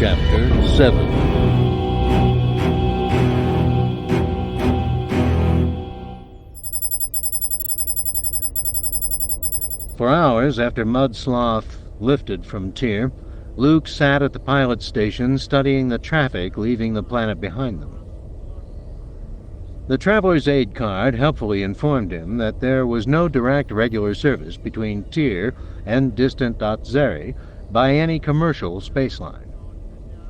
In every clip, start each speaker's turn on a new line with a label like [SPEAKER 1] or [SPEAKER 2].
[SPEAKER 1] Chapter 7. For hours after Mudsloth lifted from Tyr, Luke sat at the pilot station studying the traffic leaving the planet behind them. The traveler's aid card helpfully informed him that there was no direct regular service between Tyr and distant Otzeri by any commercial spaceline.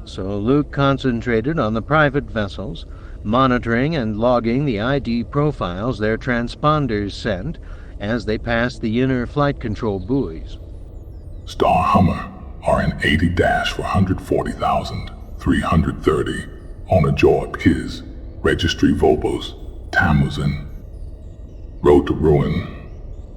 [SPEAKER 1] So Luke concentrated on the private vessels, monitoring and logging the ID profiles their transponders sent as they passed the inner flight control buoys.
[SPEAKER 2] Star Hummer RN 80-140,330, Owner Jorb Kiz, Registry Vobos, Tamusin. Road to Ruin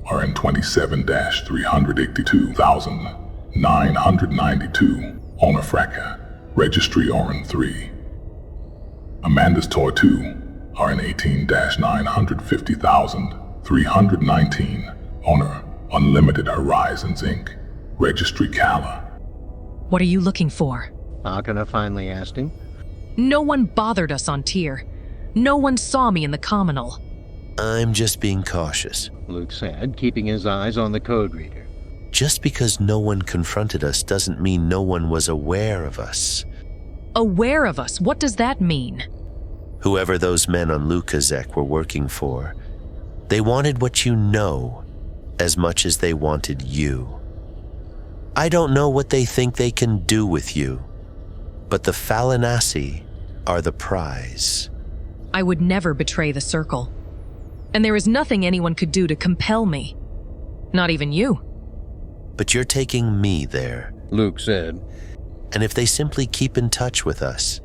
[SPEAKER 2] RN 27-382,992, Owner Fracka, Registry RN 3. Amanda's Tor 2 RN 18-950,319, Owner Unlimited Horizons Inc., Registry Kala.
[SPEAKER 3] What are you looking for?
[SPEAKER 1] Akana finally asked him.
[SPEAKER 3] No one bothered us on Tyr. No one saw me in the Communal.
[SPEAKER 4] I'm just being cautious,
[SPEAKER 1] Luke said, keeping his eyes on the code reader.
[SPEAKER 4] Just because no one confronted us doesn't mean no one was aware of us.
[SPEAKER 3] Aware of us? What does that mean?
[SPEAKER 4] Whoever those men on Lukaszek were working for, they wanted what you know as much as they wanted you. I don't know what they think they can do with you, but the Falinasi are the prize.
[SPEAKER 3] I would never betray the Circle. And there is nothing anyone could do to compel me. Not even you.
[SPEAKER 4] But you're taking me there,
[SPEAKER 1] Luke said.
[SPEAKER 4] And if they simply keep in touch with us,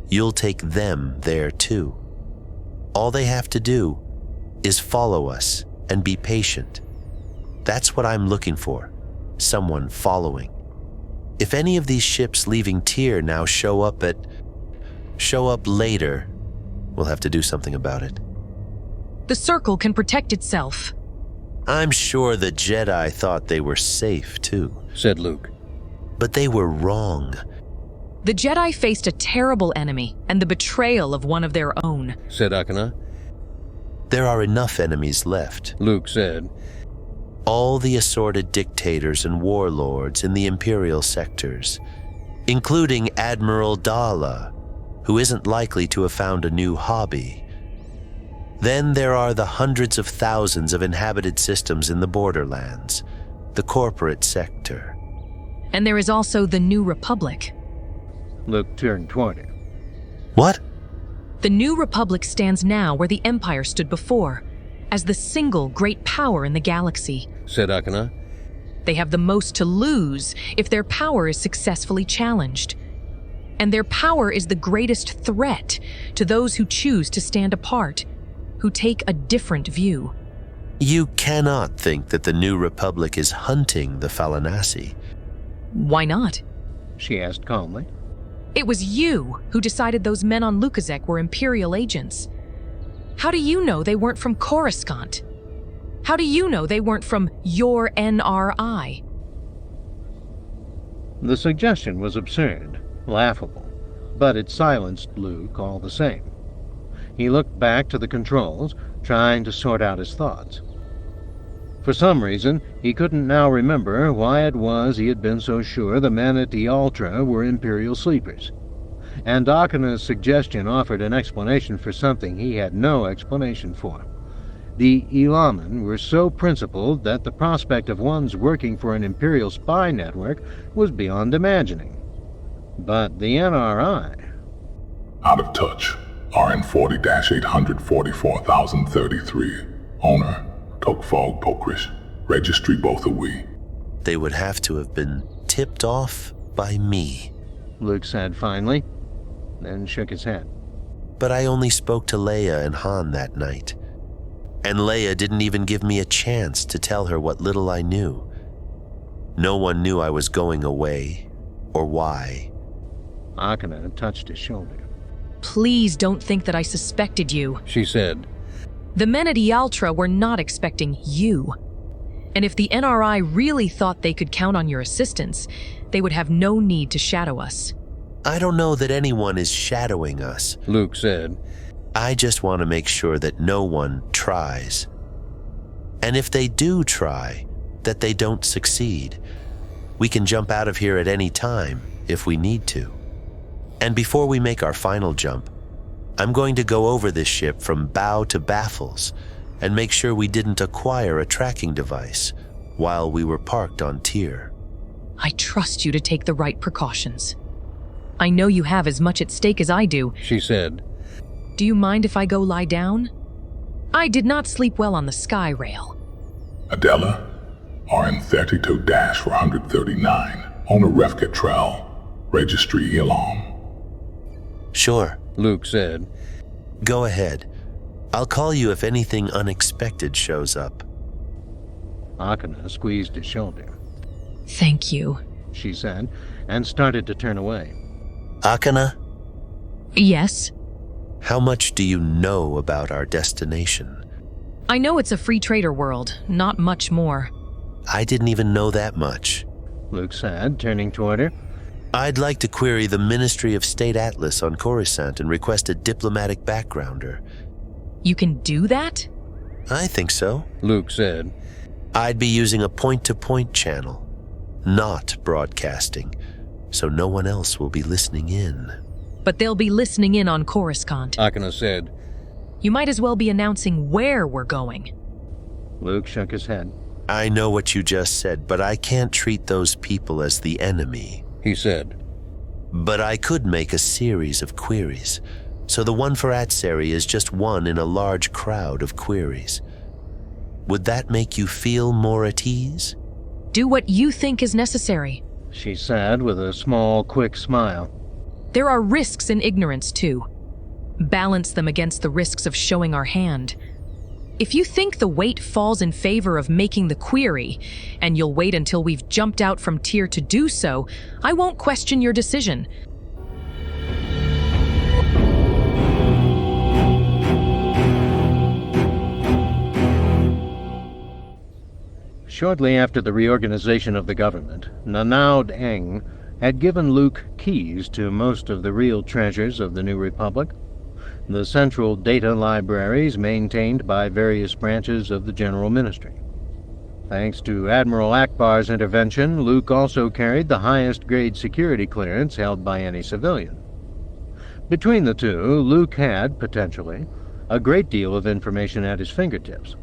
[SPEAKER 4] you'll take them there too. All they have to do is follow us and be patient. That's what I'm looking for, someone following. If any of these ships leaving Tyr now show up later, we'll have to do something about it.
[SPEAKER 3] The Circle can protect itself.
[SPEAKER 4] I'm sure the Jedi thought they were safe too,
[SPEAKER 1] said Luke.
[SPEAKER 4] But they were wrong.
[SPEAKER 3] The Jedi faced a terrible enemy and the betrayal of one of their own,
[SPEAKER 1] said Akana.
[SPEAKER 4] There are enough enemies left,
[SPEAKER 1] Luke said.
[SPEAKER 4] All the assorted dictators and warlords in the Imperial sectors, including Admiral Dala, who isn't likely to have found a new hobby. Then there are the hundreds of thousands of inhabited systems in the borderlands, the corporate sector.
[SPEAKER 3] And there is also the New Republic.
[SPEAKER 1] Luke turned toward him.
[SPEAKER 4] What?
[SPEAKER 3] The New Republic stands now where the Empire stood before, as the single great power in the galaxy,
[SPEAKER 1] said Akana.
[SPEAKER 3] They have the most to lose if their power is successfully challenged. And their power is the greatest threat to those who choose to stand apart, who take a different view.
[SPEAKER 4] You cannot think that the New Republic is hunting the Falinasi.
[SPEAKER 3] Why not?
[SPEAKER 1] She asked calmly.
[SPEAKER 3] It was you who decided those men on Lukaszek were Imperial agents. How do you know they weren't from Coruscant? How do you know they weren't from your NRI?
[SPEAKER 1] The suggestion was absurd, laughable, but it silenced Luke all the same. He looked back to the controls, trying to sort out his thoughts. For some reason, he couldn't now remember why it was he had been so sure the men at the Ultra were Imperial sleepers. And Akana's suggestion offered an explanation for something he had no explanation for. The Elaman were so principled that the prospect of one's working for an Imperial spy network was beyond imagining. But the NRI...
[SPEAKER 2] Out of touch. RN 40-844,033. Owner Tokfog Pokrish. Registry Bothawi.
[SPEAKER 4] They would have to have been tipped off by me,
[SPEAKER 1] Luke said finally, then shook his head.
[SPEAKER 4] But I only spoke to Leia and Han that night. And Leia didn't even give me a chance to tell her what little I knew. No one knew I was going away, or why.
[SPEAKER 1] Akana touched his shoulder.
[SPEAKER 3] Please don't think that I suspected you,
[SPEAKER 1] she said.
[SPEAKER 3] The men at Yaltra were not expecting you. And if the NRI really thought they could count on your assistance, they would have no need to shadow us.
[SPEAKER 4] I don't know that anyone is shadowing us,
[SPEAKER 1] Luke said.
[SPEAKER 4] I just want to make sure that no one tries. And if they do try, that they don't succeed. We can jump out of here at any time if we need to. And before we make our final jump, I'm going to go over this ship from bow to baffles and make sure we didn't acquire a tracking device while we were parked on tier.
[SPEAKER 3] I trust you to take the right precautions. I know you have as much at stake as I do,
[SPEAKER 1] she said.
[SPEAKER 3] Do you mind if I go lie down? I did not sleep well on the sky rail.
[SPEAKER 2] Adela, RN32-439, owner Refketrel, registry Elam.
[SPEAKER 4] Sure,
[SPEAKER 1] Luke said.
[SPEAKER 4] Go ahead. I'll call you if anything unexpected shows up.
[SPEAKER 1] Akana squeezed his shoulder.
[SPEAKER 3] Thank you.
[SPEAKER 1] She said, and started to turn away.
[SPEAKER 4] Akana,
[SPEAKER 3] Yes?
[SPEAKER 4] how much do you know about our destination?
[SPEAKER 3] I know it's a free trader world, not much more.
[SPEAKER 4] I didn't even know that much.
[SPEAKER 1] Luke said, turning toward her.
[SPEAKER 4] I'd like to query the Ministry of State Atlas on Coruscant and request a diplomatic backgrounder.
[SPEAKER 3] You can do that?
[SPEAKER 4] I think so.
[SPEAKER 1] Luke said.
[SPEAKER 4] I'd be using a point-to-point channel, not broadcasting, so no one else will be listening in.
[SPEAKER 3] But they'll be listening in on Coruscant.
[SPEAKER 1] Akana said.
[SPEAKER 3] You might as well be announcing where we're going.
[SPEAKER 1] Luke shook his head.
[SPEAKER 4] I know what you just said, but I can't treat those people as the enemy.
[SPEAKER 1] He said.
[SPEAKER 4] But I could make a series of queries, so the one for Atsari is just one in a large crowd of queries. Would that make you feel more at ease?
[SPEAKER 3] Do what you think is necessary.
[SPEAKER 1] She said with a small, quick smile.
[SPEAKER 3] There are risks in ignorance, too. Balance them against the risks of showing our hand. If you think the weight falls in favor of making the query, and you'll wait until we've jumped out from tier to do so, I won't question your decision.
[SPEAKER 1] Shortly after the reorganization of the government, Nanaud Eng had given Luke keys to most of the real treasures of the New Republic, the central data libraries maintained by various branches of the General Ministry. Thanks to Admiral Akbar's intervention, Luke also carried the highest grade security clearance held by any civilian. Between the two, Luke had, potentially, a great deal of information at his fingertips.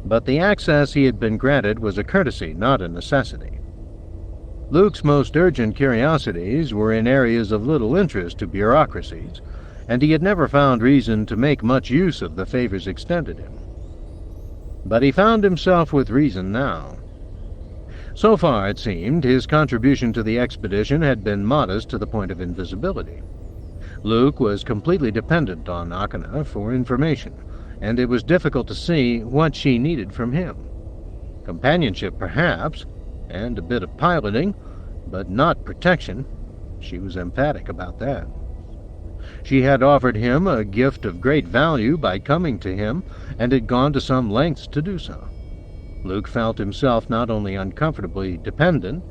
[SPEAKER 1] But the access he had been granted was a courtesy, not a necessity. Luke's most urgent curiosities were in areas of little interest to bureaucracies, and he had never found reason to make much use of the favors extended him. But he found himself with reason now. So far, it seemed, his contribution to the expedition had been modest to the point of invisibility. Luke was completely dependent on Akana for information, and it was difficult to see what she needed from him. Companionship, perhaps, and a bit of piloting, but not protection. She was emphatic about that. She had offered him a gift of great value by coming to him, and had gone to some lengths to do so. Luke felt himself not only uncomfortably dependent,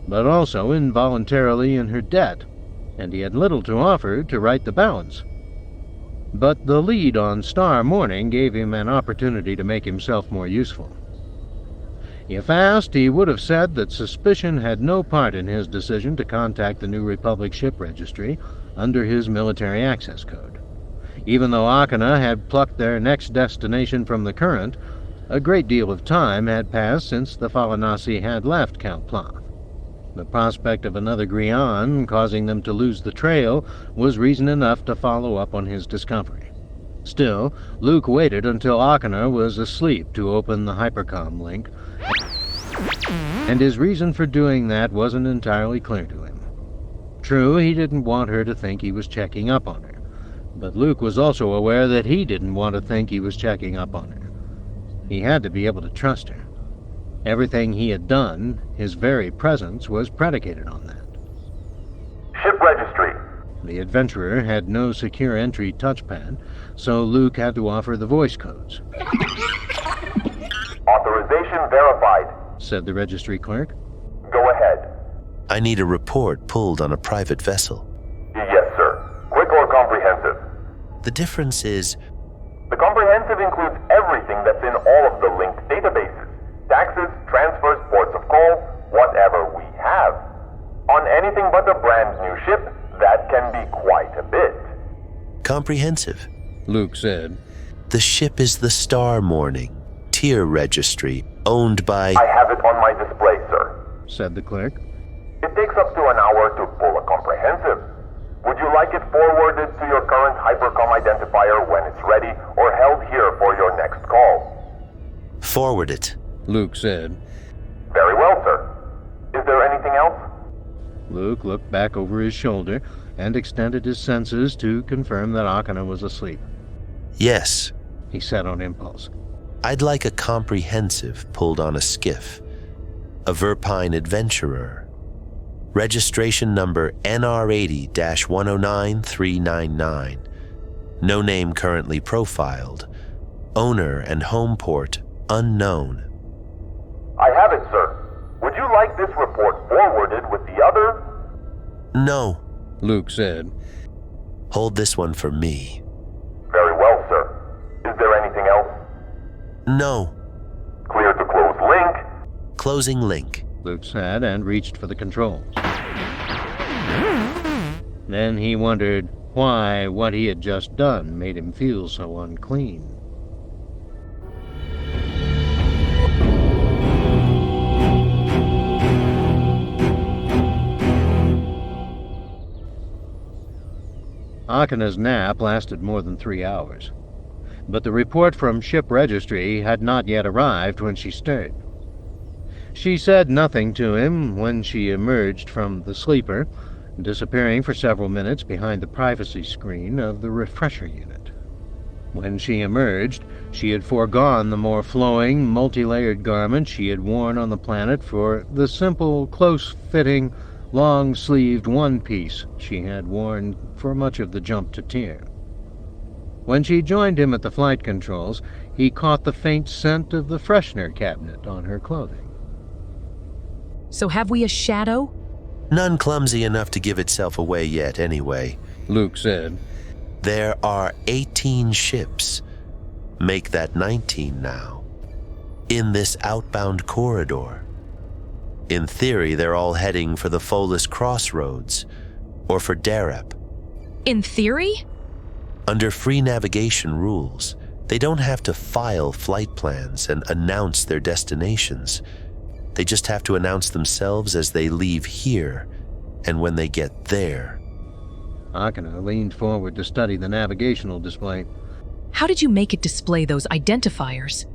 [SPEAKER 1] but also involuntarily in her debt, and he had little to offer to right the balance. But the lead on Star Morning gave him an opportunity to make himself more useful. If asked, he would have said that suspicion had no part in his decision to contact the New Republic Ship Registry under his military access code. Even though Akana had plucked their next destination from the current, a great deal of time had passed since the Falanasi had left Count Plath. The prospect of another Grian causing them to lose the trail was reason enough to follow up on his discovery. Still, Luke waited until Akana was asleep to open the hypercom link, and his reason for doing that wasn't entirely clear to him. True, he didn't want her to think he was checking up on her, but Luke was also aware that he didn't want to think he was checking up on her. He had to be able to trust her. Everything he had done, his very presence, was predicated on that.
[SPEAKER 5] Ship registry.
[SPEAKER 1] The adventurer had no secure entry touchpad, so Luke had to offer the voice codes.
[SPEAKER 5] Authorization verified,
[SPEAKER 1] said the registry clerk.
[SPEAKER 5] Go ahead.
[SPEAKER 4] I need a report pulled on a private vessel. The difference is,
[SPEAKER 5] The comprehensive includes everything that's in all of the linked databases. Taxes, transfers, ports of call, whatever we have. On anything but a brand new ship, that can be quite a bit.
[SPEAKER 4] comprehensive.
[SPEAKER 1] Luke said.
[SPEAKER 4] The ship is the Star Morning Tier Registry, owned by...
[SPEAKER 5] I have it on my display, sir.
[SPEAKER 1] Said the clerk.
[SPEAKER 5] It takes up to an hour to pull a comprehensive. Would you like it forwarded to your current Hypercom identifier when it's ready, or held here for your next call?
[SPEAKER 4] Forward it.
[SPEAKER 1] Luke said.
[SPEAKER 5] Very well, sir. Is there anything else?
[SPEAKER 1] Luke looked back over his shoulder and extended his senses to confirm that Akana was asleep.
[SPEAKER 4] Yes,
[SPEAKER 1] He said on impulse.
[SPEAKER 4] I'd like a comprehensive pulled on a skiff. A Verpine adventurer. Registration number NR80-109399. No name currently profiled. Owner and home port unknown.
[SPEAKER 5] I have it, sir. Would you like this report forwarded with the other?
[SPEAKER 4] No,
[SPEAKER 1] Luke said.
[SPEAKER 4] hold this one for me.
[SPEAKER 5] Very well, sir. Is there anything else?
[SPEAKER 4] No,
[SPEAKER 5] Clear to close link.
[SPEAKER 4] closing link.
[SPEAKER 1] Luke said and reached for the controls. Then he wondered why what he had just done made him feel so unclean. Akana's nap lasted more than 3 hours, but the report from Ship Registry had not yet arrived when she stirred. She said nothing to him when she emerged from the sleeper, disappearing for several minutes behind the privacy screen of the refresher unit. When she emerged, she had foregone the more flowing, multi-layered garment she had worn on the planet for the simple, close-fitting, long-sleeved one-piece she had worn for much of the jump to Tyr. When she joined him at the flight controls, he caught the faint scent of the freshener cabinet on her clothing.
[SPEAKER 3] So have we a shadow?
[SPEAKER 4] None clumsy enough to give itself away yet, anyway.
[SPEAKER 1] Luke said.
[SPEAKER 4] There are 18 ships. Make that 19 now. In this outbound corridor. In theory, they're all heading for the Folus Crossroads, or for Darep.
[SPEAKER 3] In theory?
[SPEAKER 4] Under free navigation rules, they don't have to file flight plans and announce their destinations. They just have to announce themselves as they leave here, and when they get there.
[SPEAKER 1] Akana leaned forward to study the navigational display.
[SPEAKER 3] How did you make it display those identifiers?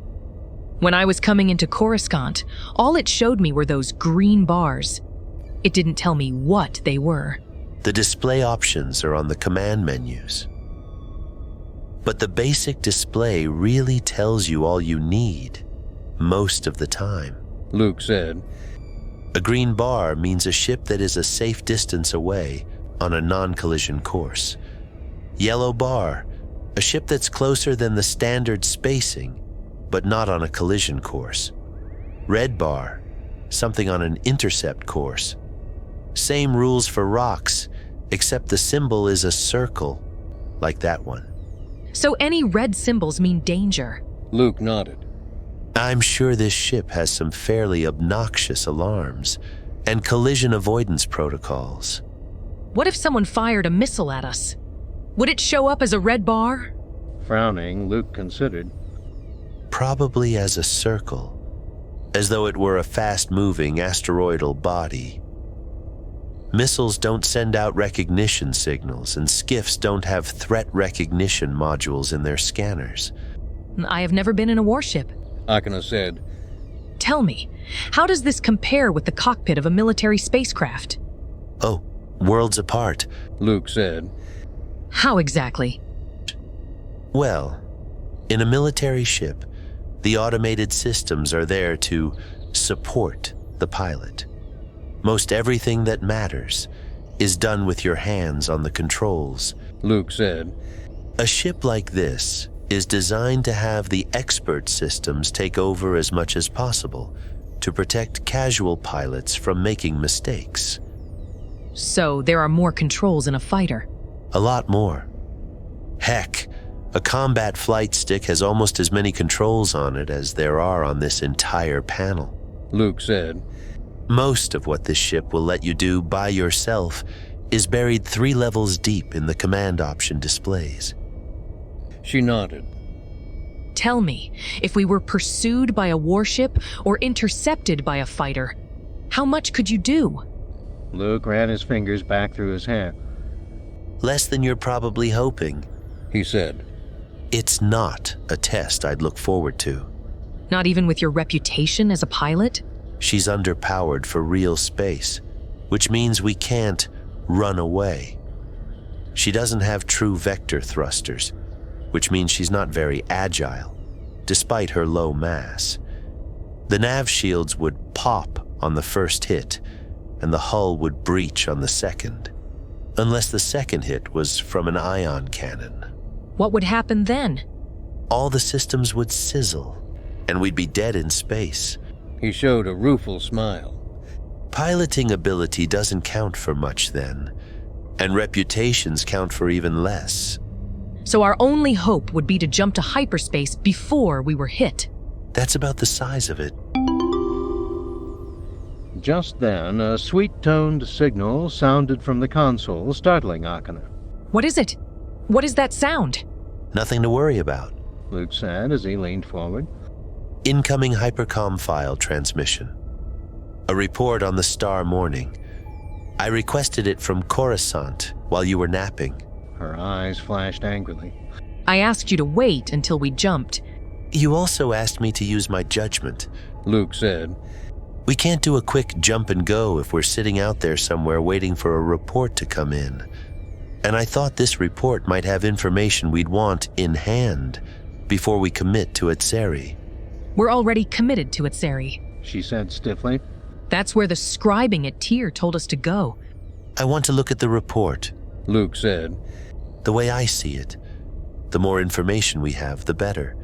[SPEAKER 3] When I was coming into Coruscant, all it showed me were those green bars. It didn't tell me what they were.
[SPEAKER 4] The display options are on the command menus. But the basic display really tells you all you need, most of the time.
[SPEAKER 1] Luke said.
[SPEAKER 4] A green bar means a ship that is a safe distance away on a non-collision course. Yellow bar, a ship that's closer than the standard spacing, but not on a collision course. Red bar, something on an intercept course. Same rules for rocks, except the symbol is a circle, like that one.
[SPEAKER 3] So any red symbols mean danger.
[SPEAKER 1] Luke nodded.
[SPEAKER 4] I'm sure this ship has some fairly obnoxious alarms and collision avoidance protocols.
[SPEAKER 3] What if someone fired a missile at us? Would it show up as a red bar?
[SPEAKER 1] Frowning, Luke considered.
[SPEAKER 4] Probably as a circle, as though it were a fast-moving asteroidal body. Missiles don't send out recognition signals, and skiffs don't have threat recognition modules in their scanners.
[SPEAKER 3] I have never been in a warship.
[SPEAKER 1] Akana said.
[SPEAKER 3] Tell me, how does this compare with the cockpit of a military spacecraft?
[SPEAKER 4] Oh, worlds apart.
[SPEAKER 1] Luke said.
[SPEAKER 3] How exactly?
[SPEAKER 4] Well, in a military ship, the automated systems are there to support the pilot. Most everything that matters is done with your hands on the controls.
[SPEAKER 1] Luke said.
[SPEAKER 4] A ship like this is designed to have the expert systems take over as much as possible to protect casual pilots from making mistakes.
[SPEAKER 3] So there are more controls in a fighter.
[SPEAKER 4] A lot more. Heck, a combat flight stick has almost as many controls on it as there are on this entire panel.
[SPEAKER 1] Luke said.
[SPEAKER 4] Most of what this ship will let you do by yourself is buried 3 levels deep in the command option displays.
[SPEAKER 1] She nodded.
[SPEAKER 3] Tell me, if we were pursued by a warship or intercepted by a fighter, how much could you do?
[SPEAKER 1] Luke ran his fingers back through his hair.
[SPEAKER 4] Less than you're probably hoping,
[SPEAKER 1] He said.
[SPEAKER 4] It's not a test I'd look forward to.
[SPEAKER 3] Not even with your reputation as a pilot?
[SPEAKER 4] She's underpowered for real space, which means we can't run away. She doesn't have true vector thrusters, which means she's not very agile, despite her low mass. The nav shields would pop on the first hit, and the hull would breach on the second, unless the second hit was from an ion cannon.
[SPEAKER 3] What would happen then?
[SPEAKER 4] All the systems would sizzle, and we'd be dead in space.
[SPEAKER 1] He showed a rueful smile.
[SPEAKER 4] Piloting ability doesn't count for much then, and reputations count for even less.
[SPEAKER 3] So our only hope would be to jump to hyperspace before we were hit.
[SPEAKER 4] That's about the size of it.
[SPEAKER 1] Just then, a sweet-toned signal sounded from the console, startling Akana.
[SPEAKER 3] What is it? What is that sound?
[SPEAKER 4] Nothing to worry about.
[SPEAKER 1] Luke said as he leaned forward.
[SPEAKER 4] Incoming hypercom file transmission. A report on the Star Morning. I requested it from Coruscant while you were napping.
[SPEAKER 1] Her eyes flashed angrily.
[SPEAKER 3] I asked you to wait until we jumped.
[SPEAKER 4] You also asked me to use my judgment.
[SPEAKER 1] Luke said.
[SPEAKER 4] We can't do a quick jump and go if we're sitting out there somewhere waiting for a report to come in. And I thought this report might have information we'd want in hand before we commit to Etseri.
[SPEAKER 3] We're already committed to Etseri,
[SPEAKER 1] She said stiffly.
[SPEAKER 3] That's where the scribing at Tyr told us to go.
[SPEAKER 4] I want to look at the report.
[SPEAKER 1] Luke said.
[SPEAKER 4] The way I see it, the more information we have, the better.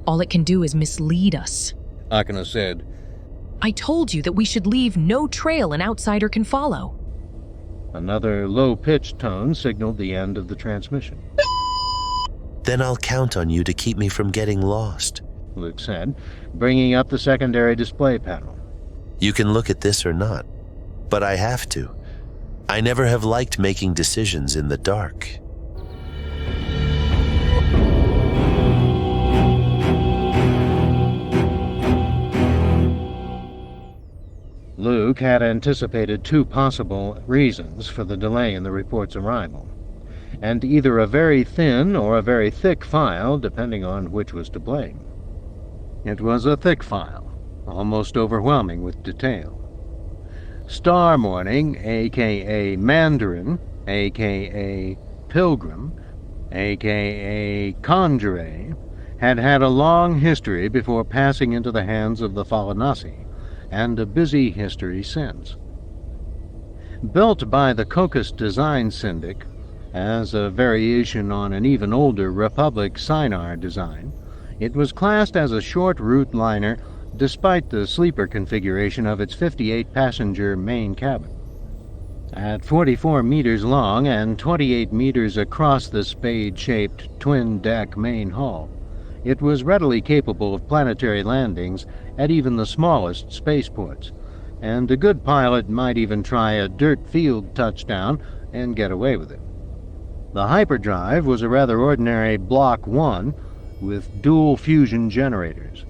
[SPEAKER 3] All it can do is mislead us.
[SPEAKER 1] Akana said.
[SPEAKER 3] I told you that we should leave no trail an outsider can follow.
[SPEAKER 1] Another low-pitched tone signaled the end of the transmission.
[SPEAKER 4] Then I'll count on you to keep me from getting lost.
[SPEAKER 1] Luke said, bringing up the secondary display panel.
[SPEAKER 4] You can look at this or not, but I have to. I never have liked making decisions in the dark.
[SPEAKER 1] Luke had anticipated 2 possible reasons for the delay in the report's arrival, and either a very thin or a very thick file, depending on which was to blame. It was a thick file, almost overwhelming with detail. Star Morning, a.k.a. Mandarin, a.k.a. Pilgrim, a.k.a. Conjure, had had a long history before passing into the hands of the Falanasi, and a busy history since. Built by the Cocos Design Syndic as a variation on an even older Republic Sinar design, it was classed as a short route liner despite the sleeper configuration of its 58-passenger main cabin. At 44 meters long and 28 meters across the spade-shaped twin-deck main hull, it was readily capable of planetary landings at even the smallest spaceports, and a good pilot might even try a dirt field touchdown and get away with it. The hyperdrive was a rather ordinary Block 1 with dual fusion generators,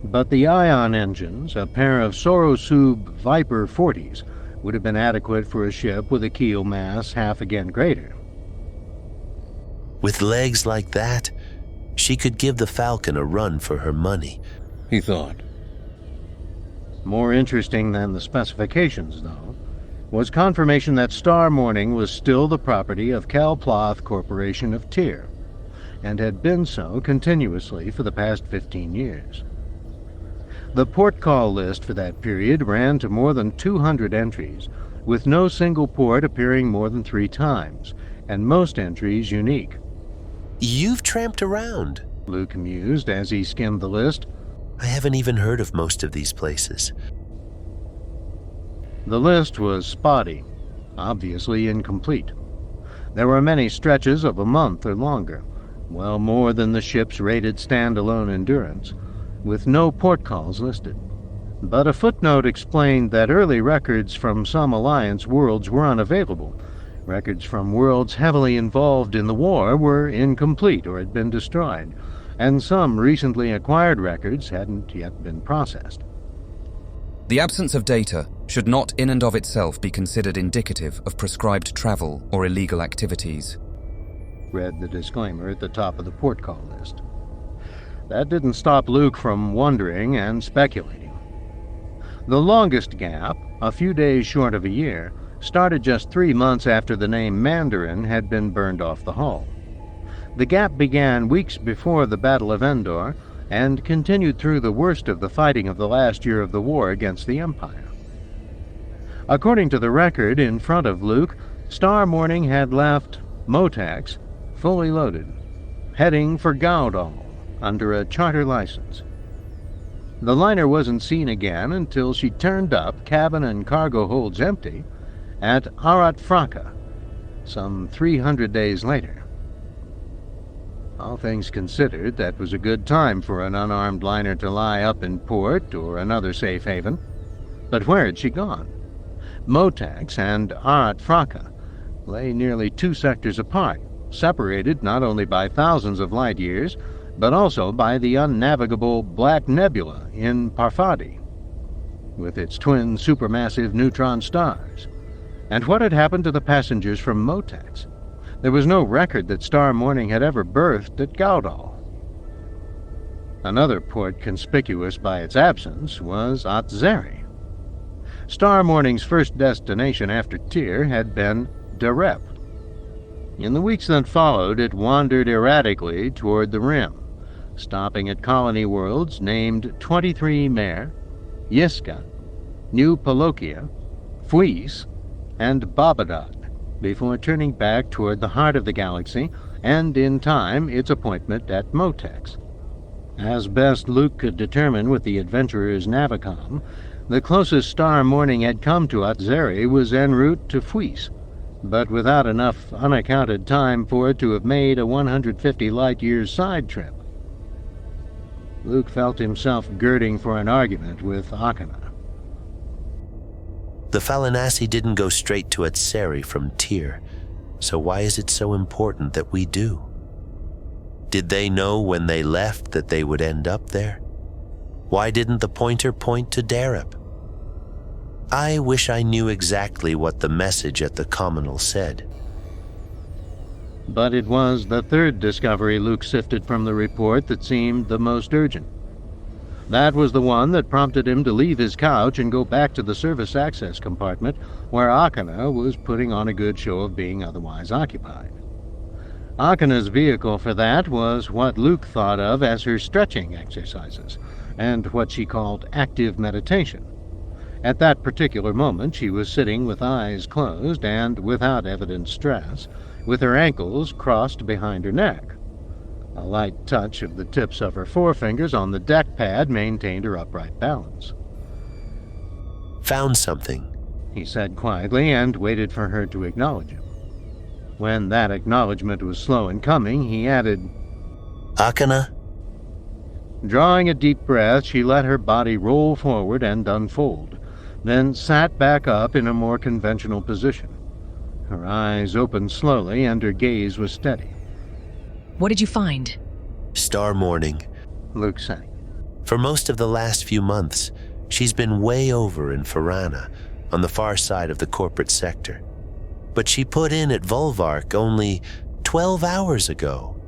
[SPEAKER 1] but the ion engines, a pair of Sorosub Viper 40s, would have been adequate for a ship with a keel mass half again greater.
[SPEAKER 4] With legs like that, she could give the Falcon a run for her money,
[SPEAKER 1] he thought. More interesting than the specifications, though, was confirmation that Star Morning was still the property of Kalploth Corporation of Tyr, and had been so continuously for the past 15 years. The port call list for that period ran to more than 200 entries, with no single port appearing more than 3 times, and most entries unique.
[SPEAKER 4] You've tramped around,
[SPEAKER 1] Luke mused as he skimmed the list.
[SPEAKER 4] I haven't even heard of most of these places.
[SPEAKER 1] The list was spotty, obviously incomplete. There were many stretches of a month or longer, well more than the ship's rated standalone endurance, with no port calls listed. But a footnote explained that early records from some Alliance worlds were unavailable. Records from worlds heavily involved in the war were incomplete or had been destroyed, and some recently acquired records hadn't yet been processed.
[SPEAKER 6] The absence of data should not in and of itself be considered indicative of prescribed travel or illegal activities,
[SPEAKER 1] read the disclaimer at the top of the port call list. That didn't stop Luke from wondering and speculating. The longest gap, a few days short of a year, started just 3 months after the name Mandarin had been burned off the hull. The gap began weeks before the Battle of Endor and continued through the worst of the fighting of the last year of the war against the Empire. According to the record in front of Luke, Star Morning had left Motex fully loaded, heading for Gaudal under a charter license. The liner wasn't seen again until she turned up, cabin and cargo holds empty, at Arat Fraka, some 300 days later. All things considered, that was a good time for an unarmed liner to lie up in port or another safe haven. But where had she gone? Motex and Arat Fraka lay nearly 2 sectors apart, separated not only by thousands of light years, but also by the unnavigable Black Nebula in Parfadi, with its twin supermassive neutron stars. And what had happened to the passengers from Motex? There was no record that Star Morning had ever berthed at Gaudal. Another port conspicuous by its absence was Atzeri. Star Morning's first destination after Tyr had been Derep. In the weeks that followed, it wandered erratically toward the Rim, stopping at colony worlds named 23 Mare, Yiska, New Palokia, Fuis, and Babadad, before turning back toward the heart of the galaxy and, in time, its appointment at Motex. As best Luke could determine with the adventurer's Navicom, the closest Star Morning had come to Atzeri was en route to Fuis, but without enough unaccounted time for it to have made a 150 light-years side trip. Luke felt himself girding for an argument with Akana.
[SPEAKER 4] The Falinasi didn't go straight to Atzeri from Tyr, so why is it so important that we do? Did they know when they left that they would end up there? Why didn't the pointer point to Derep? I wish I knew exactly what the message at the Communal said.
[SPEAKER 1] But it was the third discovery Luke sifted from the report that seemed the most urgent. That was the one that prompted him to leave his couch and go back to the service access compartment, where Akana was putting on a good show of being otherwise occupied. Akana's vehicle for that was what Luke thought of as her stretching exercises, and what she called active meditation. At that particular moment she was sitting with eyes closed and without evident stress, with her ankles crossed behind her neck. A light touch of the tips of her forefingers on the deck pad maintained her upright balance.
[SPEAKER 4] Found something,
[SPEAKER 1] he said quietly, and waited for her to acknowledge him. When that acknowledgement was slow in coming, he added,
[SPEAKER 4] Akana?
[SPEAKER 1] Drawing a deep breath, she let her body roll forward and unfold, then sat back up in a more conventional position. Her eyes opened slowly, and her gaze was steady.
[SPEAKER 3] What did you find?
[SPEAKER 4] Star Morning,
[SPEAKER 1] Luke said.
[SPEAKER 4] For most of the last few months, she's been way over in Farana, on the far side of the corporate sector. But she put in at Volvark only 12 hours ago.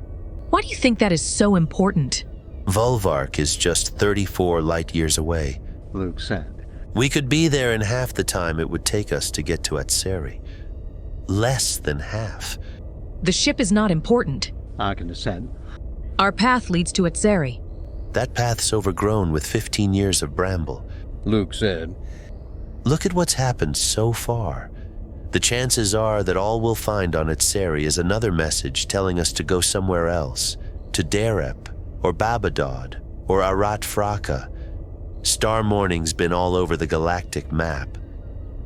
[SPEAKER 3] Why do you think that is so important?
[SPEAKER 4] Volvark is just 34 light-years away,
[SPEAKER 1] Luke said.
[SPEAKER 4] We could be there in half the time it would take us to get to Atzeri. Less than half.
[SPEAKER 3] The ship is not important,
[SPEAKER 1] Akana said.
[SPEAKER 3] Our path leads to Atzeri.
[SPEAKER 4] That path's overgrown with 15 years of bramble,
[SPEAKER 1] Luke said.
[SPEAKER 4] Look at what's happened so far. The chances are that all we'll find on Atzeri is another message telling us to go somewhere else, to Derep, or Babadad, or Arat Fraka. Star Morning's been all over the galactic map.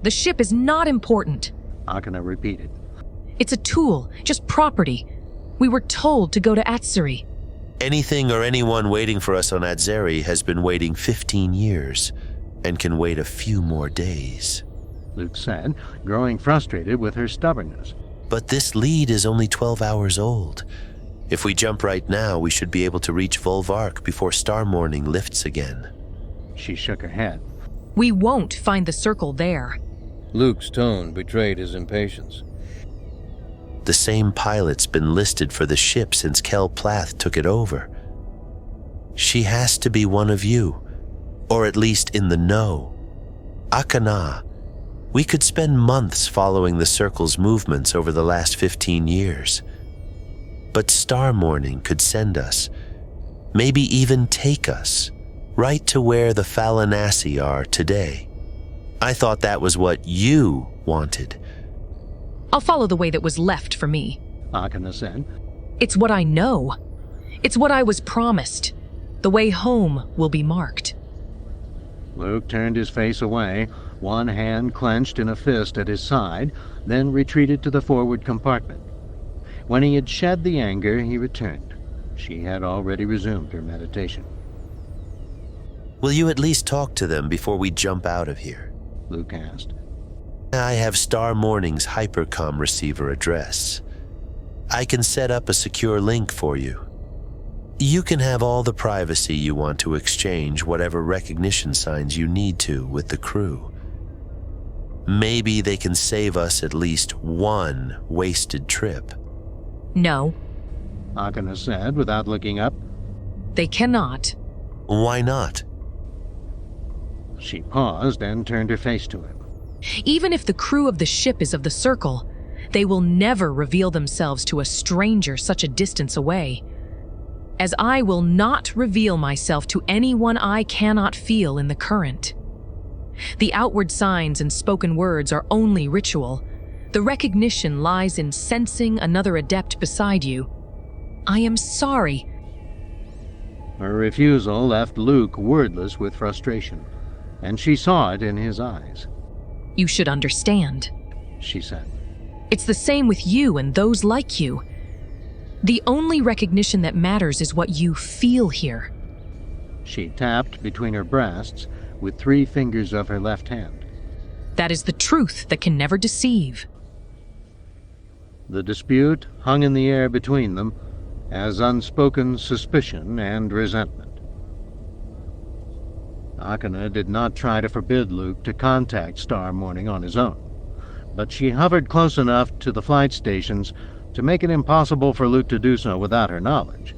[SPEAKER 3] The ship is not important,
[SPEAKER 1] Akana repeated.
[SPEAKER 3] It's a tool, just property. We were told to go to Atzeri.
[SPEAKER 4] Anything or anyone waiting for us on Atzeri has been waiting 15 years and can wait a few more days.
[SPEAKER 1] Luke said, growing frustrated with her stubbornness.
[SPEAKER 4] But this lead is only 12 hours old. If we jump right now, we should be able to reach Volvark before Star Morning lifts again.
[SPEAKER 1] She shook her head.
[SPEAKER 3] We won't find the circle there.
[SPEAKER 1] Luke's tone betrayed his impatience.
[SPEAKER 4] The same pilot's been listed for the ship since Kel Plath took it over. She has to be one of you, or at least in the know. Akana, we could spend months following the Circle's movements over the last 15 years. But Star Morning could send us, maybe even take us, right to where the Falanassi are today. I thought that was what you wanted.
[SPEAKER 3] I'll follow the way that was left for me.
[SPEAKER 1] Akana said.
[SPEAKER 3] It's what I know. It's what I was promised. The way home will be marked.
[SPEAKER 1] Luke turned his face away, one hand clenched in a fist at his side, then retreated to the forward compartment. When he had shed the anger, he returned. She had already resumed her meditation.
[SPEAKER 4] Will you at least talk to them before we jump out of here?
[SPEAKER 1] Luke asked.
[SPEAKER 4] I have Star Morning's Hypercom receiver address. I can set up a secure link for you. You can have all the privacy you want to exchange whatever recognition signs you need to with the crew. Maybe they can save us at least one wasted trip.
[SPEAKER 3] No.
[SPEAKER 1] Akana said without looking up.
[SPEAKER 3] They cannot.
[SPEAKER 4] Why not?
[SPEAKER 1] She paused and turned her face to him.
[SPEAKER 3] Even if the crew of the ship is of the Circle, they will never reveal themselves to a stranger such a distance away. As I will not reveal myself to anyone I cannot feel in the current. The outward signs and spoken words are only ritual. The recognition lies in sensing another adept beside you. I am sorry.
[SPEAKER 1] Her refusal left Luke wordless with frustration, and she saw it in his eyes.
[SPEAKER 3] You should understand,
[SPEAKER 1] she said.
[SPEAKER 3] It's the same with you and those like you. The only recognition that matters is what you feel here.
[SPEAKER 1] She tapped between her breasts with 3 fingers of her left hand.
[SPEAKER 3] That is the truth that can never deceive.
[SPEAKER 1] The dispute hung in the air between them as unspoken suspicion and resentment. Akana did not try to forbid Luke to contact Star Morning on his own, but she hovered close enough to the flight stations to make it impossible for Luke to do so without her knowledge.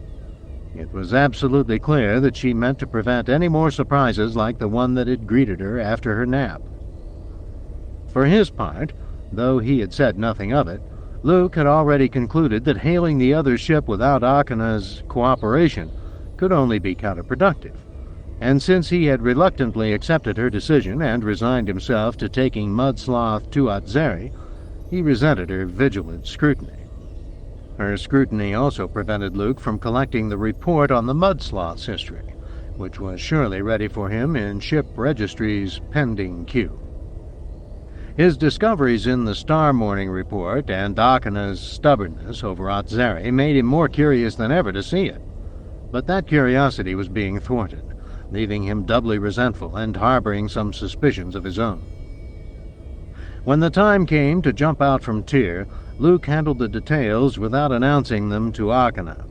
[SPEAKER 1] It was absolutely clear that she meant to prevent any more surprises like the one that had greeted her after her nap. For his part, though he had said nothing of it, Luke had already concluded that hailing the other ship without Akana's cooperation could only be counterproductive, and since he had reluctantly accepted her decision and resigned himself to taking Mudsloth to Atzeri, he resented her vigilant scrutiny. Her scrutiny also prevented Luke from collecting the report on the Mudsloth's history, which was surely ready for him in ship registry's pending queue. His discoveries in the Star Morning report and Akana's stubbornness over Atzeri made him more curious than ever to see it, but that curiosity was being thwarted, leaving him doubly resentful and harboring some suspicions of his own. When the time came to jump out from Tyr, Luke handled the details without announcing them to Akana,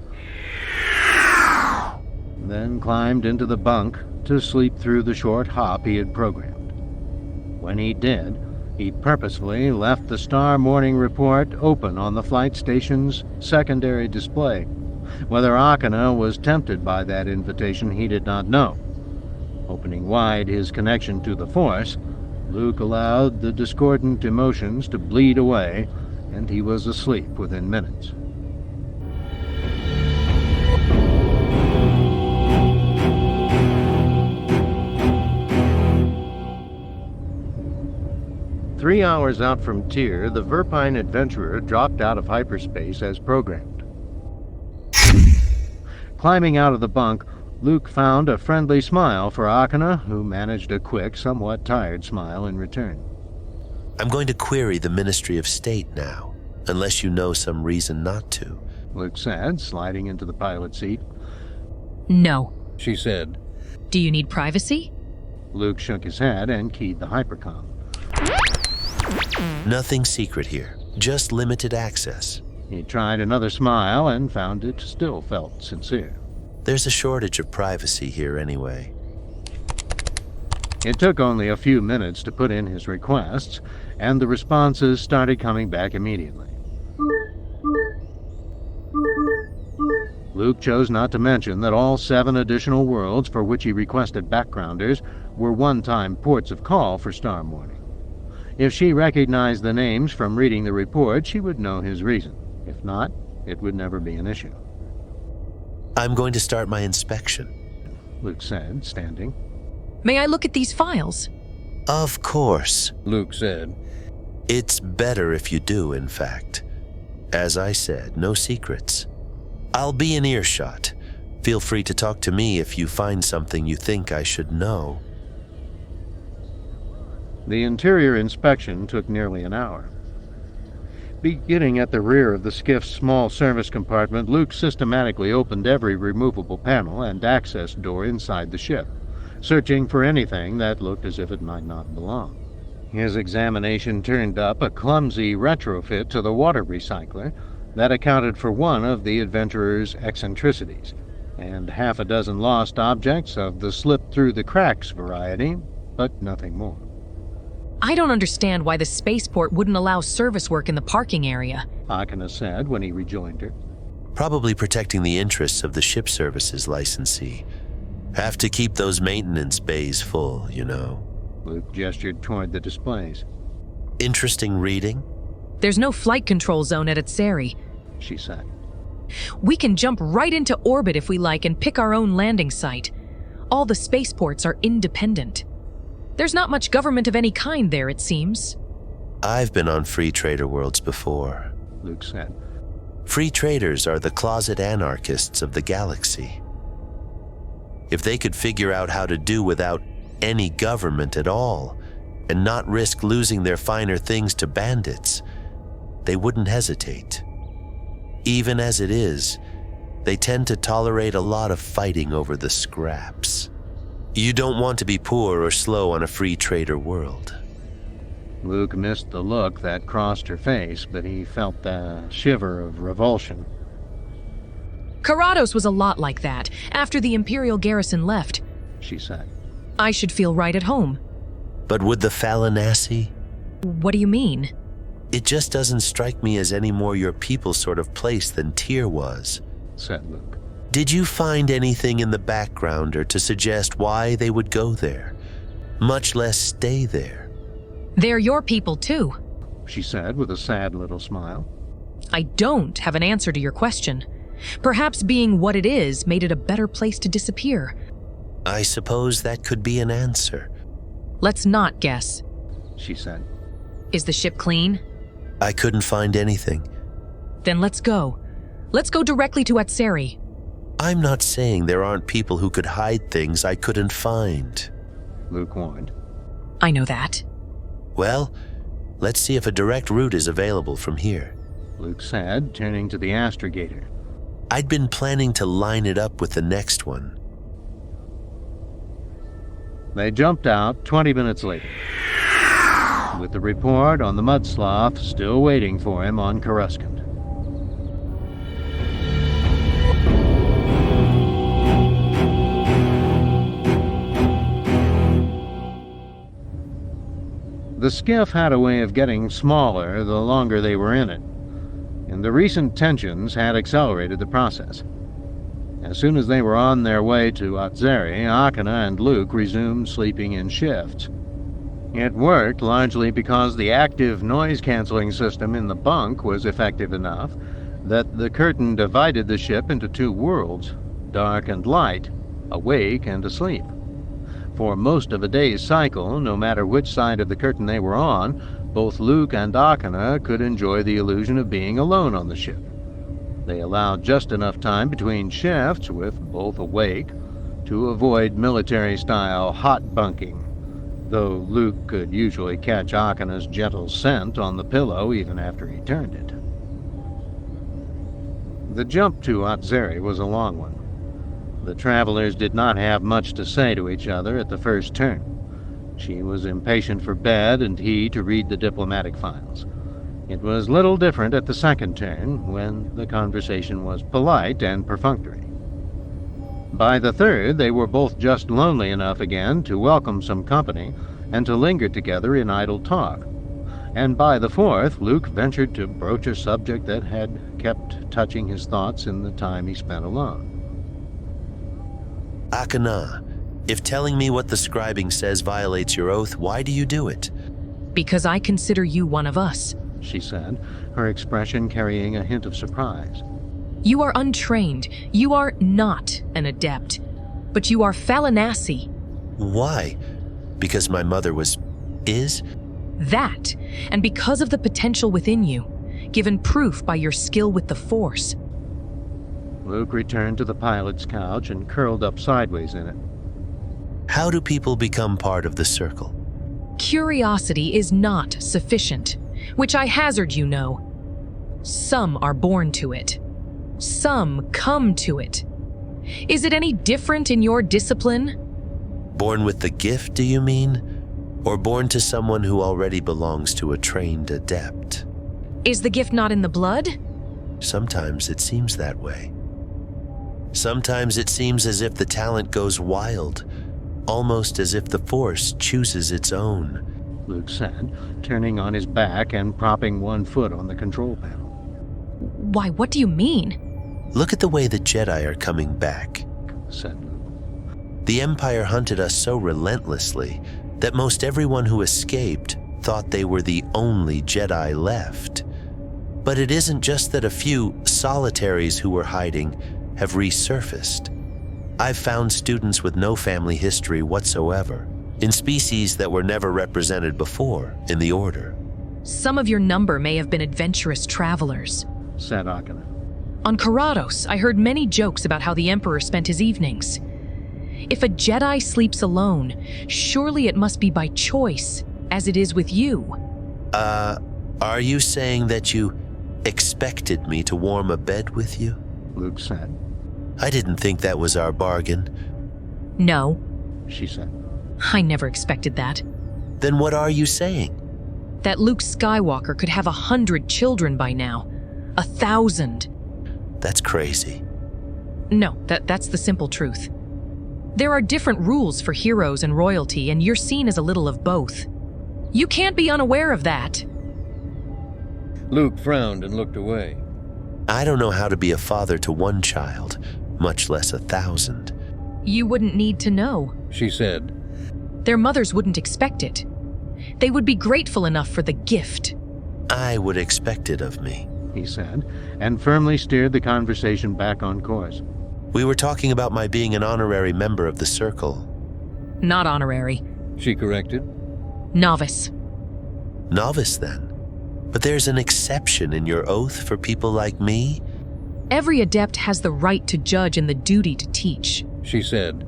[SPEAKER 1] then climbed into the bunk to sleep through the short hop he had programmed. When he did, he purposefully left the Star Morning report open on the flight station's secondary display. Whether Akana was tempted by that invitation, he did not know. Opening wide his connection to the Force, Luke allowed the discordant emotions to bleed away, and he was asleep within minutes. Three hours out from Tyr, the Verpine adventurer dropped out of hyperspace as programmed. Climbing out of the bunk, Luke found a friendly smile for Akana, who managed a quick, somewhat tired smile in return.
[SPEAKER 4] I'm going to query the Ministry of State now. unless you know some reason not to.
[SPEAKER 1] Luke said, sliding into the pilot seat.
[SPEAKER 3] No.
[SPEAKER 1] She said.
[SPEAKER 3] Do you need privacy?
[SPEAKER 1] Luke shook his head and keyed the hypercom.
[SPEAKER 4] Nothing secret here, just limited access.
[SPEAKER 1] He tried another smile and found it still felt sincere.
[SPEAKER 4] There's a shortage of privacy here anyway.
[SPEAKER 1] It took only a few minutes to put in his requests, and the responses started coming back immediately. Luke chose not to mention that all 7 additional worlds for which he requested backgrounders were one-time ports of call for Star Morning. If she recognized the names from reading the report, she would know his reason. If not, it would never be an issue.
[SPEAKER 4] I'm going to start my inspection,
[SPEAKER 1] Luke said, standing.
[SPEAKER 3] May I look at these files?
[SPEAKER 4] Of course,
[SPEAKER 1] Luke said.
[SPEAKER 4] It's better if you do, in fact. As I said, no secrets. I'll be in earshot. Feel free to talk to me if you find something you think I should know.
[SPEAKER 1] The interior inspection took nearly an hour. Beginning at the rear of the skiff's small service compartment, Luke systematically opened every removable panel and access door inside the ship, searching for anything that looked as if it might not belong. His examination turned up a clumsy retrofit to the water recycler that accounted for one of the adventurer's eccentricities, and half a dozen lost objects of the slip-through-the-cracks variety, but nothing more.
[SPEAKER 3] I don't understand why the spaceport wouldn't allow service work in the parking area,
[SPEAKER 1] Akana said when he rejoined her.
[SPEAKER 4] Probably protecting the interests of the ship services licensee. Have to keep those maintenance bays full, you know.
[SPEAKER 1] Luke gestured toward the displays.
[SPEAKER 4] Interesting reading?
[SPEAKER 3] There's no flight control zone at Atseri,
[SPEAKER 1] she said.
[SPEAKER 3] We can jump right into orbit if we like and pick our own landing site. All the spaceports are independent. There's not much government of any kind there, it seems.
[SPEAKER 4] I've been on free trader worlds before,
[SPEAKER 1] Luke said.
[SPEAKER 4] Free traders are the closet anarchists of the galaxy. If they could figure out how to do without any government at all, and not risk losing their finer things to bandits, they wouldn't hesitate. Even as it is, they tend to tolerate a lot of fighting over the scraps. You don't want to be poor or slow on a free trader world.
[SPEAKER 1] Luke missed the look that crossed her face, but he felt the shiver of revulsion.
[SPEAKER 3] Karados was a lot like that, after the Imperial garrison left,
[SPEAKER 1] she said.
[SPEAKER 3] I should feel right at home.
[SPEAKER 4] But would the Falinasi?
[SPEAKER 3] What do you mean?
[SPEAKER 4] It just doesn't strike me as any more your people sort of place than Tyr was,
[SPEAKER 1] said Luke.
[SPEAKER 4] Did you find anything in the backgrounder to suggest why they would go there, much less stay there?
[SPEAKER 3] They're your people too,
[SPEAKER 1] she said with a sad little smile.
[SPEAKER 3] I don't have an answer to your question. Perhaps being what it is made it a better place to disappear.
[SPEAKER 4] I suppose that could be an answer.
[SPEAKER 3] Let's not guess,
[SPEAKER 1] she said.
[SPEAKER 3] Is the ship clean?
[SPEAKER 4] I couldn't find anything.
[SPEAKER 3] Then let's go. Let's go directly to Atseri.
[SPEAKER 4] I'm not saying there aren't people who could hide things I couldn't find,
[SPEAKER 1] Luke warned.
[SPEAKER 3] I know that.
[SPEAKER 4] Well, let's see if a direct route is available from here,
[SPEAKER 1] Luke said, turning to the astrogator.
[SPEAKER 4] I'd been planning to line it up with the next one.
[SPEAKER 1] They jumped out 20 minutes later, with the report on the Mudsloth still waiting for him on Coruscant. The skiff had a way of getting smaller the longer they were in it, and the recent tensions had accelerated the process. As soon as they were on their way to Atseri, Akana and Luke resumed sleeping in shifts. It worked largely because the active noise-canceling system in the bunk was effective enough that the curtain divided the ship into 2 worlds, dark and light, awake and asleep. For most of a day's cycle, no matter which side of the curtain they were on, both Luke and Akana could enjoy the illusion of being alone on the ship. They allowed just enough time between shifts, with both awake, to avoid military-style hot bunking, though Luke could usually catch Akana's gentle scent on the pillow even after he turned it. The jump to Atzeri was a long one. The travelers did not have much to say to each other at the first turn. She was impatient for bed and he to read the diplomatic files. It was little different at the second turn, when the conversation was polite and perfunctory. By the third, they were both just lonely enough again to welcome some company and to linger together in idle talk. And by the fourth, Luke ventured to broach a subject that had kept touching his thoughts in the time he spent alone.
[SPEAKER 4] Akana, if telling me what the scribing says violates your oath, why do you do it?
[SPEAKER 3] Because I consider you one of us.
[SPEAKER 1] She said, her expression carrying a hint of surprise.
[SPEAKER 3] You are untrained. You are not an adept. But you are Falinasi.
[SPEAKER 4] Why? Because my mother is?
[SPEAKER 3] That, and because of the potential within you, given proof by your skill with the Force.
[SPEAKER 1] Luke returned to the pilot's couch and curled up sideways in it.
[SPEAKER 4] How do people become part of the circle?
[SPEAKER 3] Curiosity is not sufficient, which I hazard you know. Some are born to it. Some come to it. Is it any different in your discipline?
[SPEAKER 4] Born with the gift, do you mean? Or born to someone who already belongs to a trained adept?
[SPEAKER 3] Is the gift not in the blood?
[SPEAKER 4] Sometimes it seems that way. Sometimes it seems as if the talent goes wild, almost as if the Force chooses its own.
[SPEAKER 1] Luke said, turning on his back and propping one foot on the control panel.
[SPEAKER 3] Why, what do you mean?
[SPEAKER 4] Look at the way the Jedi are coming back,
[SPEAKER 1] said Luke.
[SPEAKER 4] The Empire hunted us so relentlessly that most everyone who escaped thought they were the only Jedi left. But it isn't just that a few solitaries who were hiding have resurfaced. I've found students with no family history whatsoever, in species that were never represented before in the Order.
[SPEAKER 3] Some of your number may have been adventurous travelers,
[SPEAKER 1] said Akana.
[SPEAKER 3] On Karados, I heard many jokes about how the Emperor spent his evenings. If a Jedi sleeps alone, surely it must be by choice, as it is with you.
[SPEAKER 4] Are you saying that you expected me to warm a bed with you?
[SPEAKER 1] Luke said.
[SPEAKER 4] I didn't think that was our bargain.
[SPEAKER 3] No,
[SPEAKER 1] she said.
[SPEAKER 3] I never expected that.
[SPEAKER 4] Then what are you saying?
[SPEAKER 3] That Luke Skywalker could have 100 children by now. 1,000.
[SPEAKER 4] That's crazy.
[SPEAKER 3] No, that's the simple truth. There are different rules for heroes and royalty, and you're seen as a little of both. You can't be unaware of that.
[SPEAKER 1] Luke frowned and looked away.
[SPEAKER 4] I don't know how to be a father to one child, much less 1,000.
[SPEAKER 3] You wouldn't need to know,
[SPEAKER 1] she said.
[SPEAKER 3] Their mothers wouldn't expect it. They would be grateful enough for the gift.
[SPEAKER 4] I would expect it of me,
[SPEAKER 1] he said, and firmly steered the conversation back on course.
[SPEAKER 4] We were talking about my being an honorary member of the Circle.
[SPEAKER 3] Not honorary.
[SPEAKER 1] She corrected.
[SPEAKER 3] Novice.
[SPEAKER 4] Novice, then? But there's an exception in your oath for people like me?
[SPEAKER 3] Every adept has the right to judge and the duty to teach,
[SPEAKER 1] she said.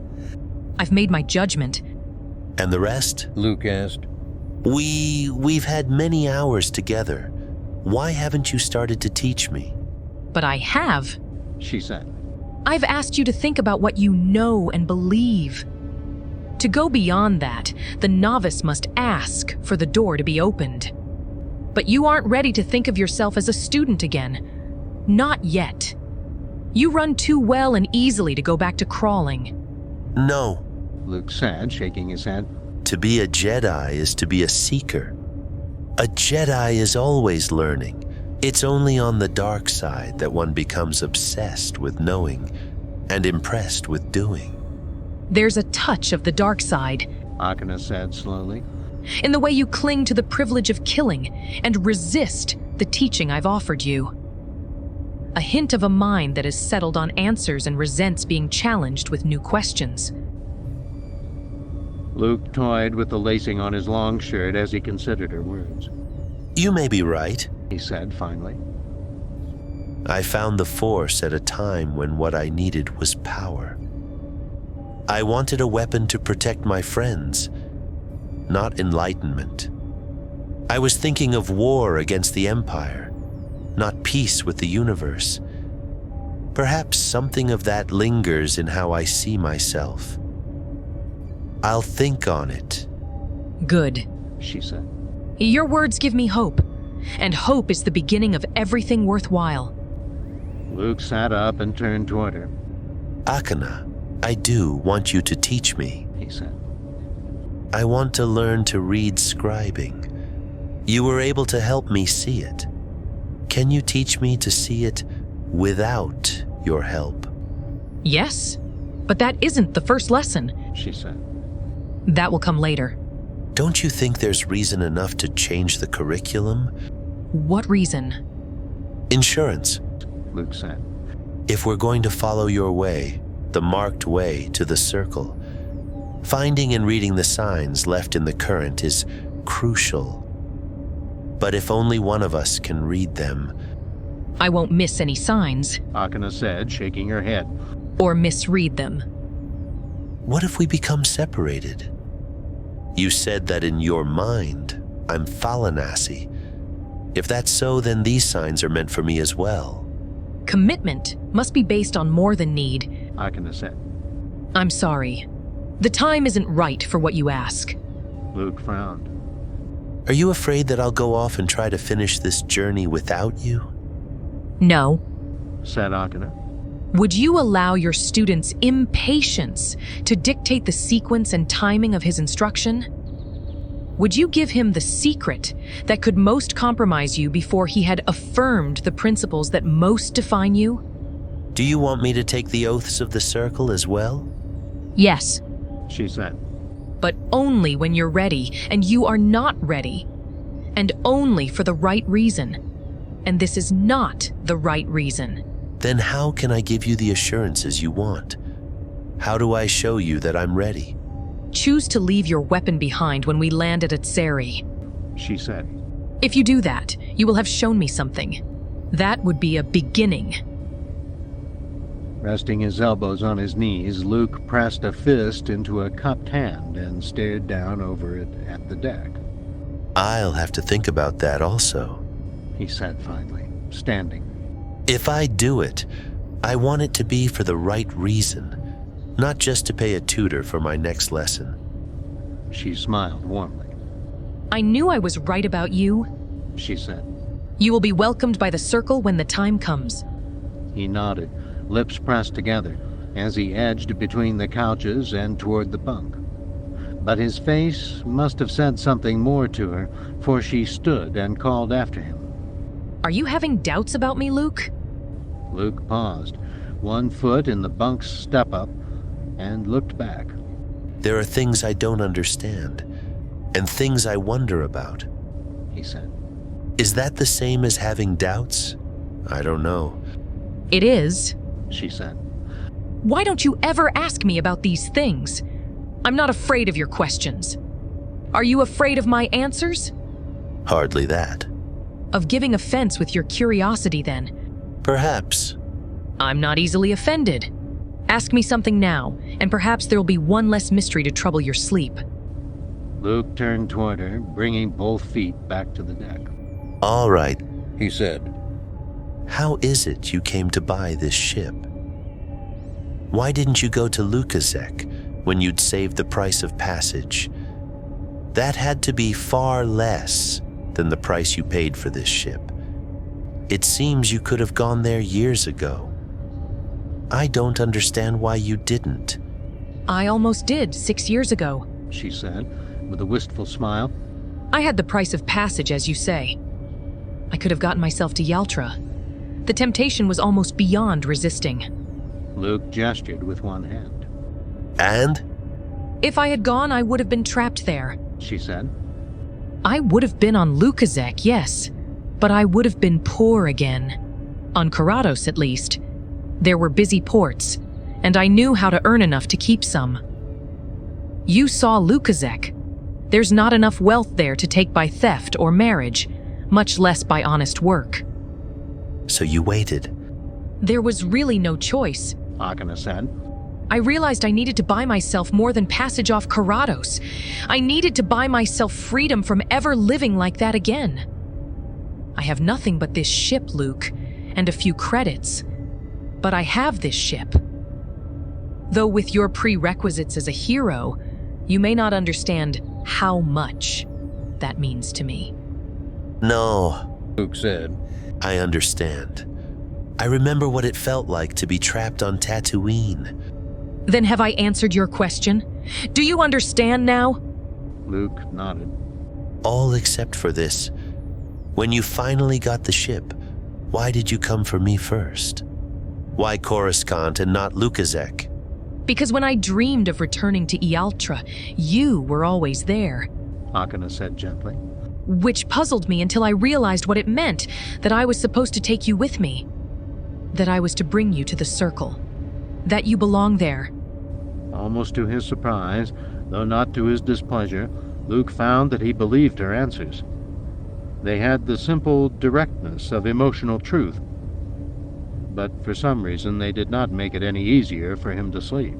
[SPEAKER 3] I've made my judgment.
[SPEAKER 4] And the rest?
[SPEAKER 1] Luke asked.
[SPEAKER 4] We've had many hours together. Why haven't you started to teach me?
[SPEAKER 3] But I have,
[SPEAKER 1] she said.
[SPEAKER 3] I've asked you to think about what you know and believe. To go beyond that, the novice must ask for the door to be opened. But you aren't ready to think of yourself as a student again. Not yet. You run too well and easily to go back to crawling.
[SPEAKER 4] No,
[SPEAKER 1] Luke said, shaking his head.
[SPEAKER 4] To be a Jedi is to be a seeker. A Jedi is always learning. It's only on the dark side that one becomes obsessed with knowing and impressed with doing.
[SPEAKER 3] There's a touch of the dark side,
[SPEAKER 1] Akana said slowly,
[SPEAKER 3] in the way you cling to the privilege of killing and resist the teaching I've offered you. A hint of a mind that is settled on answers and resents being challenged with new questions.
[SPEAKER 1] Luke toyed with the lacing on his long shirt as he considered her words.
[SPEAKER 4] You may be right,
[SPEAKER 1] he said finally.
[SPEAKER 4] I found the Force at a time when what I needed was power. I wanted a weapon to protect my friends, not enlightenment. I was thinking of war against the Empire, not peace with the universe. Perhaps something of that lingers in how I see myself. I'll think on it.
[SPEAKER 3] Good,
[SPEAKER 1] she said.
[SPEAKER 3] Your words give me hope, and hope is the beginning of everything worthwhile.
[SPEAKER 1] Luke sat up and turned toward her.
[SPEAKER 4] Akana, I do want you to teach me,
[SPEAKER 1] he said.
[SPEAKER 4] I want to learn to read scribing. You were able to help me see it. Can you teach me to see it without your help?
[SPEAKER 3] Yes, but that isn't the first lesson,
[SPEAKER 1] she said.
[SPEAKER 3] That will come later.
[SPEAKER 4] Don't you think there's reason enough to change the curriculum?
[SPEAKER 3] What reason?
[SPEAKER 4] Insurance,
[SPEAKER 1] Luke said.
[SPEAKER 4] If we're going to follow your way, the marked way to the circle, finding and reading the signs left in the current is crucial. But if only one of us can read them...
[SPEAKER 3] I won't miss any signs.
[SPEAKER 1] Akana said, shaking her head.
[SPEAKER 3] Or misread them.
[SPEAKER 4] What if we become separated? You said that in your mind, I'm Falanasi. If that's so, then these signs are meant for me as well.
[SPEAKER 3] Commitment must be based on more than need,
[SPEAKER 1] Akana said.
[SPEAKER 3] I'm sorry. The time isn't right for what you ask.
[SPEAKER 1] Luke frowned.
[SPEAKER 4] Are you afraid that I'll go off and try to finish this journey without you?
[SPEAKER 3] No.
[SPEAKER 1] Said Akana.
[SPEAKER 3] Would you allow your student's impatience to dictate the sequence and timing of his instruction? Would you give him the secret that could most compromise you before he had affirmed the principles that most define you?
[SPEAKER 4] Do you want me to take the oaths of the circle as well?
[SPEAKER 3] Yes,
[SPEAKER 1] she said.
[SPEAKER 3] but only when you're ready, and you are not ready. And only for the right reason. And this is not the right reason.
[SPEAKER 4] Then how can I give you the assurances you want? How do I show you that I'm ready?
[SPEAKER 3] Choose to leave your weapon behind when we land at Atseri.
[SPEAKER 1] She said.
[SPEAKER 3] If you do that, you will have shown me something. That would be a beginning.
[SPEAKER 1] Resting his elbows on his knees, Luke pressed a fist into a cupped hand and stared down over it at the deck.
[SPEAKER 4] I'll have to think about that also,
[SPEAKER 1] he said finally, standing.
[SPEAKER 4] If I do it, I want it to be for the right reason, not just to pay a tutor for my next lesson.
[SPEAKER 1] She smiled warmly.
[SPEAKER 3] I knew I was right about you,
[SPEAKER 1] she said.
[SPEAKER 3] You will be welcomed by the circle when the time comes.
[SPEAKER 1] He nodded, lips pressed together, as he edged between the couches and toward the bunk. But his face must have said something more to her, for she stood and called after him.
[SPEAKER 3] Are you having doubts about me, Luke?
[SPEAKER 1] Luke paused, one foot in the bunk's step-up, and looked back.
[SPEAKER 4] There are things I don't understand, and things I wonder about,
[SPEAKER 1] he said.
[SPEAKER 4] Is that the same as having doubts? I don't know.
[SPEAKER 3] It is,
[SPEAKER 1] she said.
[SPEAKER 3] Why don't you ever ask me about these things? I'm not afraid of your questions. Are you afraid of my answers?
[SPEAKER 4] Hardly that.
[SPEAKER 3] Of giving offense with your curiosity, then?
[SPEAKER 4] Perhaps.
[SPEAKER 3] I'm not easily offended. Ask me something now, and perhaps there will be one less mystery to trouble your sleep.
[SPEAKER 1] Luke turned toward her, bringing both feet back to the deck.
[SPEAKER 4] All right,
[SPEAKER 1] he said.
[SPEAKER 4] How is it you came to buy this ship? Why didn't you go to Lukaszek when you'd saved the price of passage? That had to be far less than the price you paid for this ship. It seems you could have gone there years ago. I don't understand why you didn't.
[SPEAKER 3] I almost did 6 years ago,
[SPEAKER 1] she said, with a wistful smile.
[SPEAKER 3] I had the price of passage, as you say. I could have gotten myself to Yaltra. The temptation was almost beyond resisting.
[SPEAKER 1] Luke gestured with one hand.
[SPEAKER 4] And?
[SPEAKER 3] If I had gone, I would have been trapped there,
[SPEAKER 1] she said.
[SPEAKER 3] I would have been on Lukaszek, yes, but I would have been poor again. On Karados, at least. There were busy ports, and I knew how to earn enough to keep some. You saw Lukaszek. There's not enough wealth there to take by theft or marriage, much less by honest work.
[SPEAKER 4] So you waited.
[SPEAKER 3] There was really no choice,
[SPEAKER 1] Akana said.
[SPEAKER 3] I realized I needed to buy myself more than passage off Karados. I needed to buy myself freedom from ever living like that again. I have nothing but this ship, Luke, and a few credits. But I have this ship. Though with your prerequisites as a hero, you may not understand how much that means to me.
[SPEAKER 4] No,
[SPEAKER 1] Luke said.
[SPEAKER 4] I understand. I remember what it felt like to be trapped on Tatooine.
[SPEAKER 3] Then have I answered your question? Do you understand now?
[SPEAKER 1] Luke nodded.
[SPEAKER 4] All except for this. When you finally got the ship, why did you come for me first? Why Coruscant and not Lukaszek?
[SPEAKER 3] Because when I dreamed of returning to Ealtra, you were always there.
[SPEAKER 1] Akana said gently.
[SPEAKER 3] Which puzzled me until I realized what it meant, that I was supposed to take you with me. That I was to bring you to the Circle. That you belong there.
[SPEAKER 1] Almost to his surprise, though not to his displeasure, Luke found that he believed her answers. They had the simple directness of emotional truth. But for some reason they did not make it any easier for him to sleep.